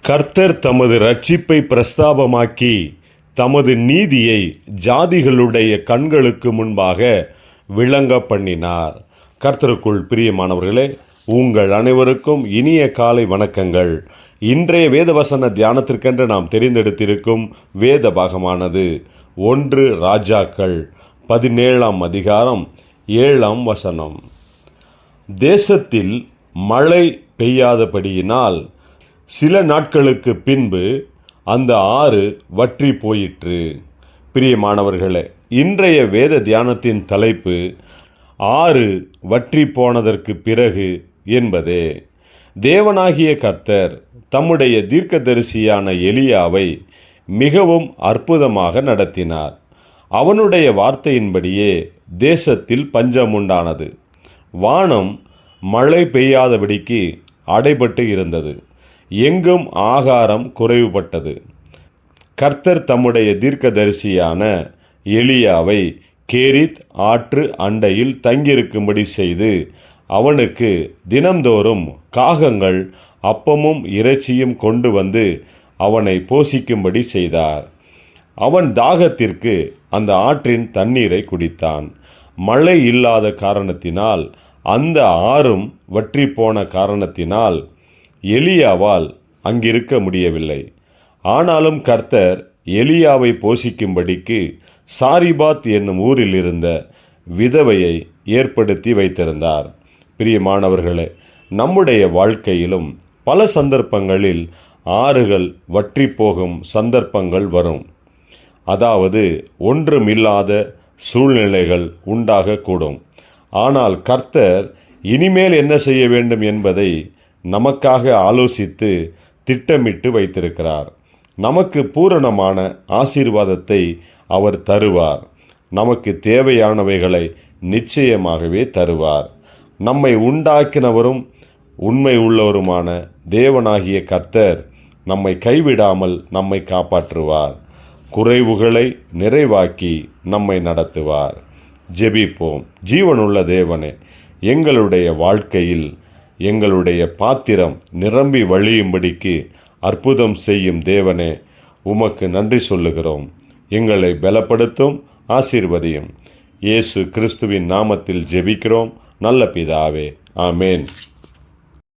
கர்த்தர் தமது இரட்சிப்பை பிரஸ்தாபமாக்கி தமது நீதியை ஜாதிகளுடைய கண்களுக்கு முன்பாக விளங்க பண்ணினார். கர்த்தருக்குள் பிரியமானவர்களே, உங்கள் அனைவருக்கும் இனிய காலை வணக்கங்கள். இன்றைய வேதவசன தியானத்திற்கென்று நாம் தெரிந்தெடுத்திருக்கும் வேத பாகமானது 1 ராஜாக்கள் 17ஆம் அதிகாரம் 7ஆம் வசனம். தேசத்தில் மழை பெய்யாதபடியினால் சில நாட்களுக்கு பின்பு அந்த ஆறு வற்றி போயிற்று. பிரியமானவர்களே, இன்றைய வேத தியானத்தின் தலைப்பு ஆறு வற்றி போனதற்கு பிறகு என்பதே. தேவனாகிய கர்த்தர் தம்முடைய தீர்க்கதரிசியான எலியாவை மிகவும் அற்புதமாக நடத்தினார். அவனுடைய வார்த்தையின்படியே தேசத்தில் பஞ்சம் உண்டானது. வானம் மழை பெய்யாதபடிக்கு அடைபட்டு இருந்தது. எங்கும் ஆகாரம் குறைவுபட்டது. கர்த்தர் தம்முடைய தீர்க்கதரிசியான எலியாவை கேரித் ஆற்று அண்டையில் தங்கியிருக்கும்படி செய்து அவனுக்கு தினந்தோறும் காகங்கள் அப்பமும் இறைச்சியும் கொண்டு வந்து அவனை போஷிக்கும்படி செய்தார். அவன் தாகத்திற்கு அந்த ஆற்றின் தண்ணீரை குடித்தான். மழை இல்லாத காரணத்தினால் அந்த ஆறும் வற்றி போன காரணத்தினால் எலியாவால் அங்கிருக்க முடியவில்லை. ஆனாலும் கர்த்தர் எலியாவை போஷிக்கும்படிக்கு சாரிபாத் என்னும் ஊரில் இருந்த விதவையை ஏற்படுத்தி வைத்திருந்தார். பிரியமானவர்களே, நம்முடைய வாழ்க்கையிலும் பல சந்தர்ப்பங்களில் ஆறுகள் வற்றி போகும் சந்தர்ப்பங்கள் வரும். அதாவது ஒன்றுமில்லாத சூழ்நிலைகள் உண்டாகக்கூடும். ஆனால் கர்த்தர் இனிமேல் என்ன செய்ய வேண்டும் என்பதை நமக்காக ஆலோசித்து திட்டமிட்டு வைத்திருக்கிறார். நமக்கு பூரணமான ஆசீர்வாதத்தை அவர் தருவார். நமக்கு தேவையானவைகளை நிச்சயமாகவே தருவார். நம்மை உண்டாக்கினவரும் உண்மை உள்ளவருமான தேவனாகிய கர்த்தர் நம்மை கைவிடாமல் நம்மை காப்பாற்றுவார். குறைவுகளை நிறைவாக்கி நம்மை நடத்துவார். ஜெபிப்போம். ஜீவனுள்ள தேவனே, எங்களுடைய வாழ்க்கையில் எங்களுடைய பாத்திரம் நிரம்பி வழியும்படிக்கு அற்புதம் செய்யும் தேவனே, உமக்கு நன்றி சொல்லுகிறோம். எங்களை பலப்படுத்தும், ஆசீர்வதியும். இயேசு கிறிஸ்துவின் நாமத்தில் ஜெபிக்கிறோம் நல்ல பிதாவே. ஆமேன்.